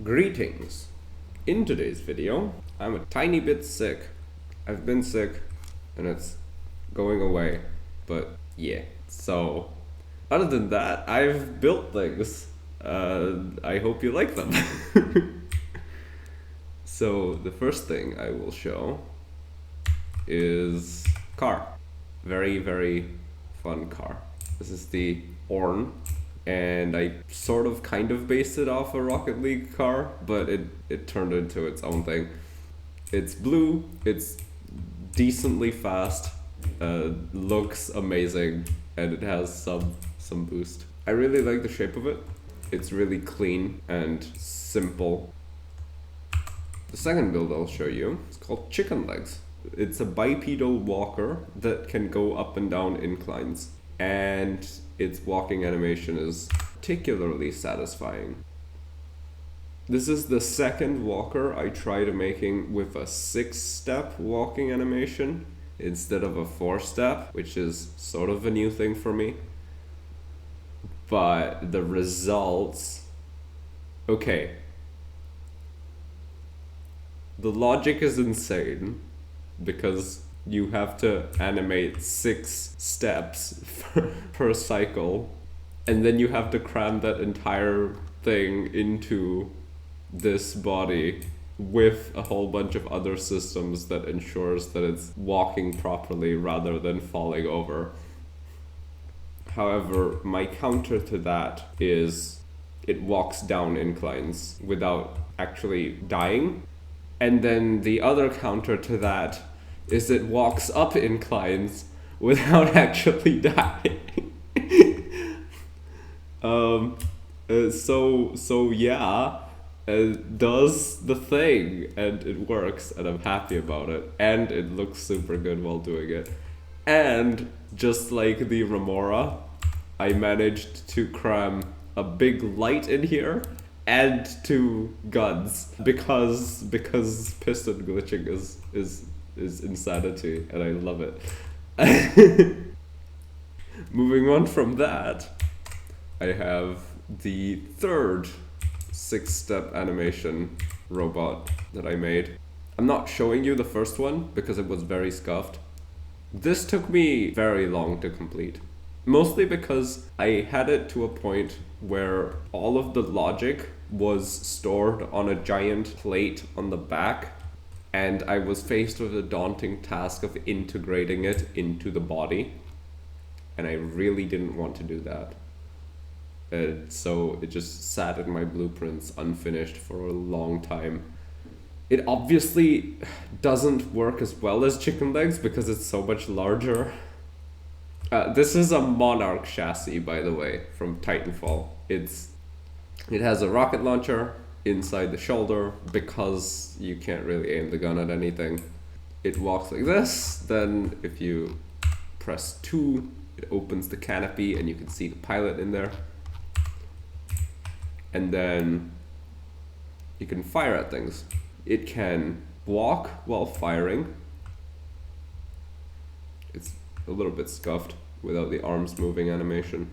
Greetings. In today's video, I'm a tiny bit sick. I've been sick and it's going away, but yeah. So, other than that, I've built things. I hope you like them. So, the first thing I will show is car. Very, very fun car. This is the Orn. And I sort of kind of based it off a Rocket League car, but it turned into its own thing. It's blue, it's decently fast, looks amazing, and it has some boost. I really like the shape of it. It's really clean and simple. The second build I'll show you is called Chicken Legs. It's a bipedal walker that can go up and down inclines. And its walking animation is particularly satisfying. This is the second walker I tried making with a 6-step walking animation instead of a 4-step, which is sort of a new thing for me. But the results... Okay. The logic is insane because you have to animate 6 steps per cycle, and then you have to cram that entire thing into this body with a whole bunch of other systems that ensures that it's walking properly rather than falling over. However, my counter to that is it walks down inclines without actually dying. And then the other counter to that is it walks up inclines without actually dying. So yeah, it does the thing and it works and I'm happy about it and it looks super good while doing it. And just like the Remora, I managed to cram a big light in here and 2 guns because piston glitching is insanity, and I love it. Moving on from that, I have the third 6-step animation robot that I made. I'm not showing you the first one because it was very scuffed. This took me very long to complete. Mostly because I had it to a point where all of the logic was stored on a giant plate on the back, and I was faced with the daunting task of integrating it into the body, and I really didn't want to do that. So it just sat in my blueprints unfinished for a long time. It obviously doesn't work as well as Chicken Legs because it's so much larger. This is a Monarch chassis, by the way, from Titanfall. It has a rocket launcher inside the shoulder because you can't really aim the gun at anything. It walks like this, then if you press 2, it opens the canopy and you can see the pilot in there. And then you can fire at things. It can walk while firing. It's a little bit scuffed without the arms moving animation.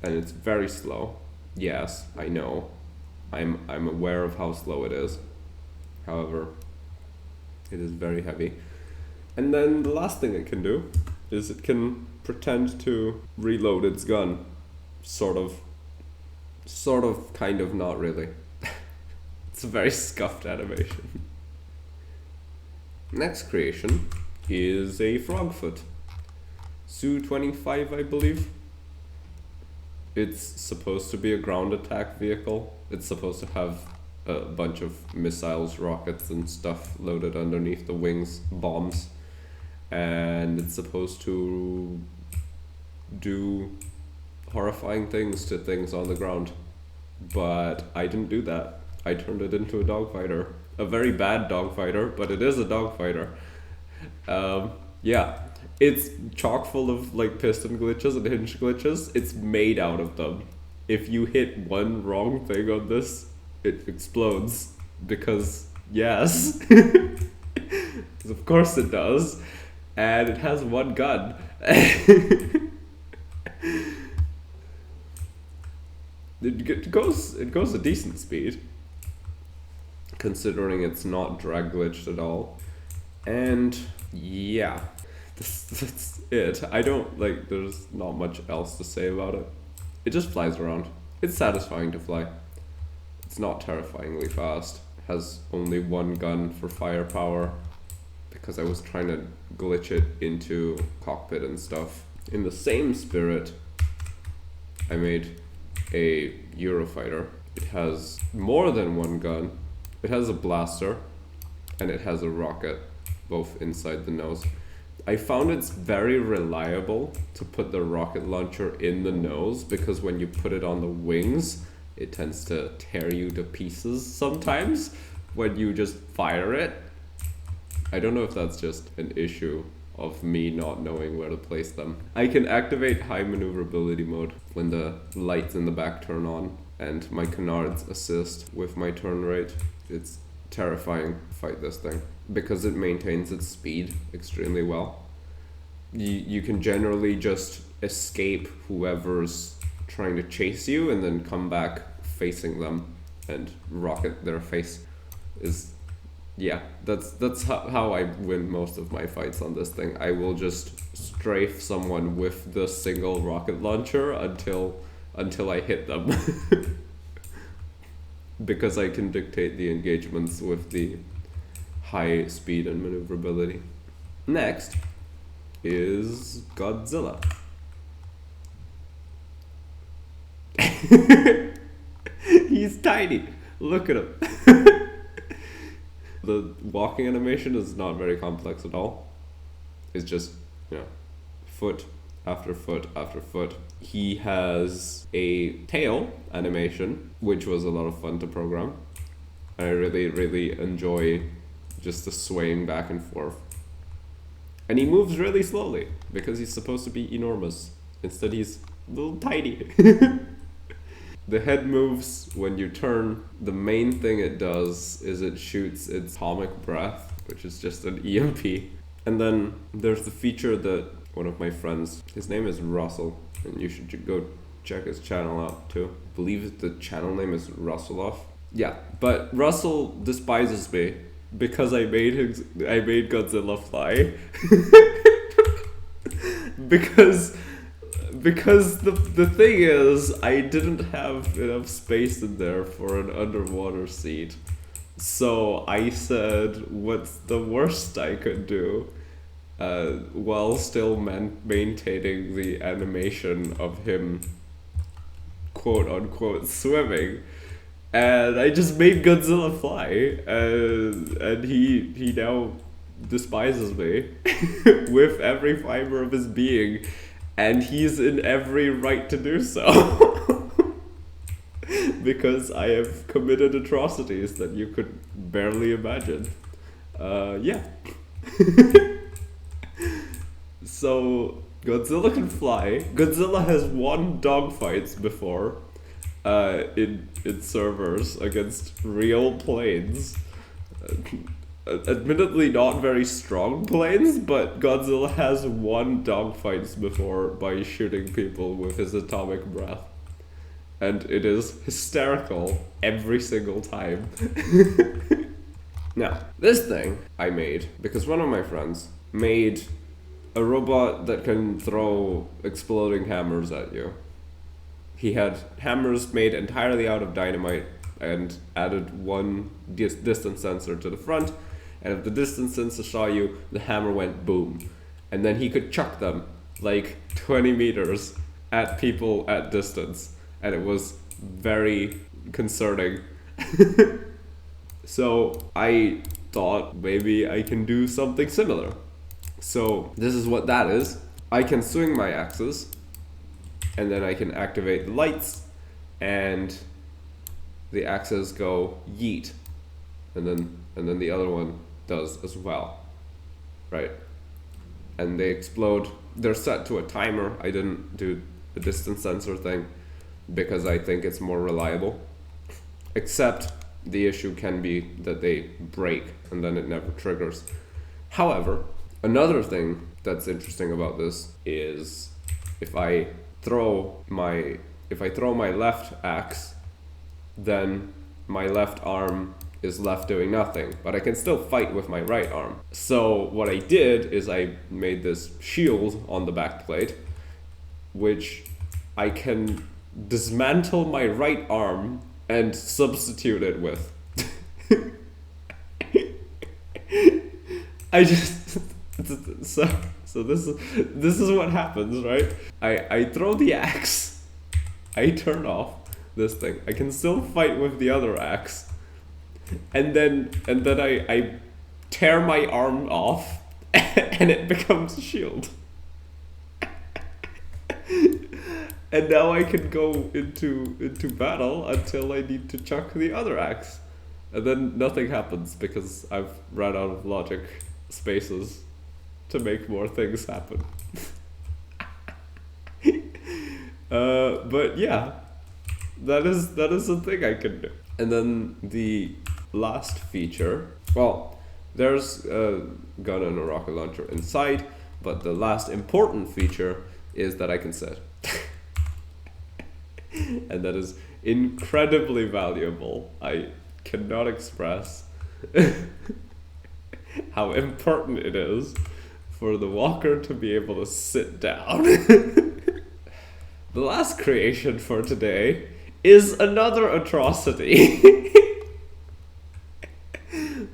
And it's very slow. Yes, I know. I'm aware of how slow it is. However, it is very heavy. And then the last thing it can do is it can pretend to reload its gun. Sort of, kind of, not really. It's a very scuffed animation. Next creation is a frogfoot. Su-25, I believe. It's supposed to be a ground attack vehicle. It's supposed to have a bunch of missiles, rockets, and stuff loaded underneath the wings, bombs. And it's supposed to do horrifying things to things on the ground. But I didn't do that. I turned it into a dogfighter. A very bad dogfighter, but it is a dogfighter. Yeah. It's chock full of like piston glitches and hinge glitches. It's made out of them. If you hit one wrong thing on this, it explodes. Because yes. Of course it does. And it has one gun. it goes a decent speed, considering it's not drag glitched at all. And yeah, that's it. I don't like. There's not much else to say about it. It just flies around. It's satisfying to fly. It's not terrifyingly fast. It has only one gun for firepower because I was trying to glitch it into cockpit and stuff. In the same spirit, I made a Eurofighter. It has more than one gun. It has a blaster and it has a rocket, both inside the nose. I found it's very reliable to put the rocket launcher in the nose because when you put it on the wings, it tends to tear you to pieces sometimes when you just fire it. I don't know if that's just an issue of me not knowing where to place them. I can activate high maneuverability mode when the lights in the back turn on and my canards assist with my turn rate. It's terrifying to fight this thing because it maintains its speed extremely well. You can generally just escape whoever's trying to chase you and then come back facing them and rocket their face. That's how I win most of my fights on this thing. I will just strafe someone with the single rocket launcher until I hit them. Because I can dictate the engagements with the high speed and maneuverability. Next is Godzilla. He's tiny. Look at him. The walking animation is not very complex at all. It's just, foot after foot after foot. He has a tail animation, which was a lot of fun to program. I really, really enjoy just the swaying back and forth. And he moves really slowly because he's supposed to be enormous. Instead, he's a little tiny. The head moves when you turn. The main thing it does is it shoots its atomic breath, which is just an EMP. And then there's the feature that one of my friends, his name is Russell, and you should go check his channel out too. I believe the channel name is Russelloff. Yeah, but Russell despises me because I made Godzilla fly. Because the thing is, I didn't have enough space in there for an underwater seat. So I said, what's the worst I could do? While still maintaining the animation of him quote unquote swimming. And I just made Godzilla fly, and he now despises me with every fiber of his being, and he's in every right to do so. Because I have committed atrocities that you could barely imagine. Yeah. So, Godzilla can fly. Godzilla has won dogfights before in servers against real planes. Admittedly not very strong planes, but Godzilla has won dogfights before by shooting people with his atomic breath. And it is hysterical every single time. Now, this thing I made because one of my friends made a robot that can throw exploding hammers at you. He had hammers made entirely out of dynamite and added one distance sensor to the front, and if the distance sensor saw you, the hammer went boom. And then he could chuck them like 20 meters at people at distance, and it was very concerning. So I thought maybe I can do something similar. So this is what that is. I can swing my axes, and then I can activate the lights, and the axes go yeet, and then the other one does as well, right? And they explode. They're set to a timer. I didn't do the distance sensor thing because I think it's more reliable. Except the issue can be that they break and then it never triggers. However, another thing that's interesting about this is if I throw my if I throw my left axe, then my left arm is left doing nothing, but I can still fight with my right arm. So what I did is I made this shield on the back plate, which I can dismantle my right arm and substitute it with. I just so this is what happens, right? I throw the axe, I turn off this thing. I can still fight with the other axe, and then I tear my arm off, and it becomes a shield. And now I can go into battle until I need to chuck the other axe. And then nothing happens because I've run out of logic spaces to make more things happen. But yeah, that is the thing I can do. And then the last feature, well, there's a gun and a rocket launcher inside, but the last important feature is that I can sit. And that is incredibly valuable. I cannot express how important it is for the walker to be able to sit down. The last creation for today is another atrocity.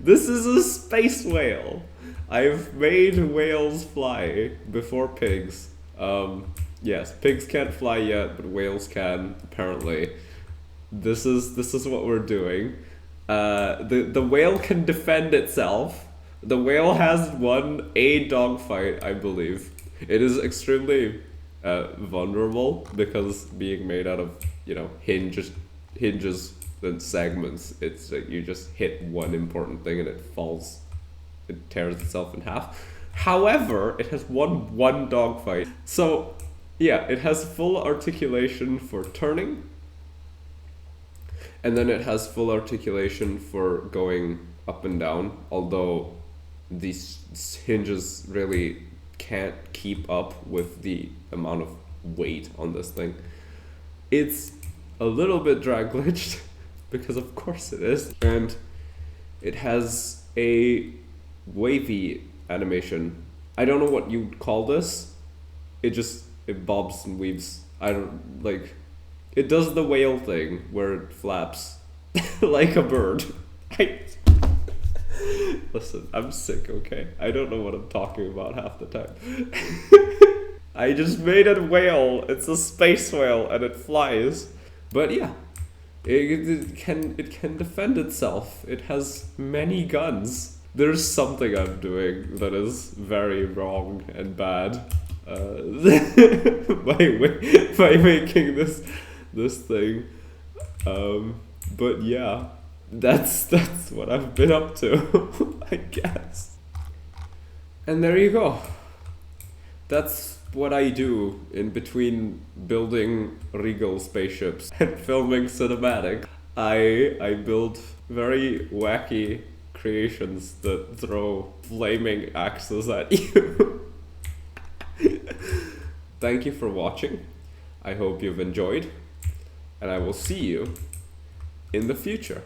This is a space whale. I've made whales fly before pigs. Yes, pigs can't fly yet, but whales can, apparently. This is what we're doing. The whale can defend itself. The whale has won a dogfight, I believe. It is extremely vulnerable because being made out of, hinges and segments, it's like you just hit one important thing and it falls, it tears itself in half. However, it has won one dogfight. So, yeah, it has full articulation for turning, and then it has full articulation for going up and down, although these hinges really can't keep up with the amount of weight on this thing. It's a little bit drag glitched, because of course it is, and it has a wavy animation. I don't know what you'd call this. It bobs and weaves. It does the whale thing where it flaps like a bird. Listen, I'm sick, okay? I don't know what I'm talking about half the time. I just made a whale. It's a space whale and it flies. But yeah, it can defend itself. It has many guns. There's something I'm doing that is very wrong and bad by making this thing. But yeah, that's what I've been up to, I guess. And there you go. That's what I do in between building regal spaceships and filming cinematic. I build very wacky creations that throw flaming axes at you. Thank you for watching. I hope you've enjoyed, and I will see you in the future.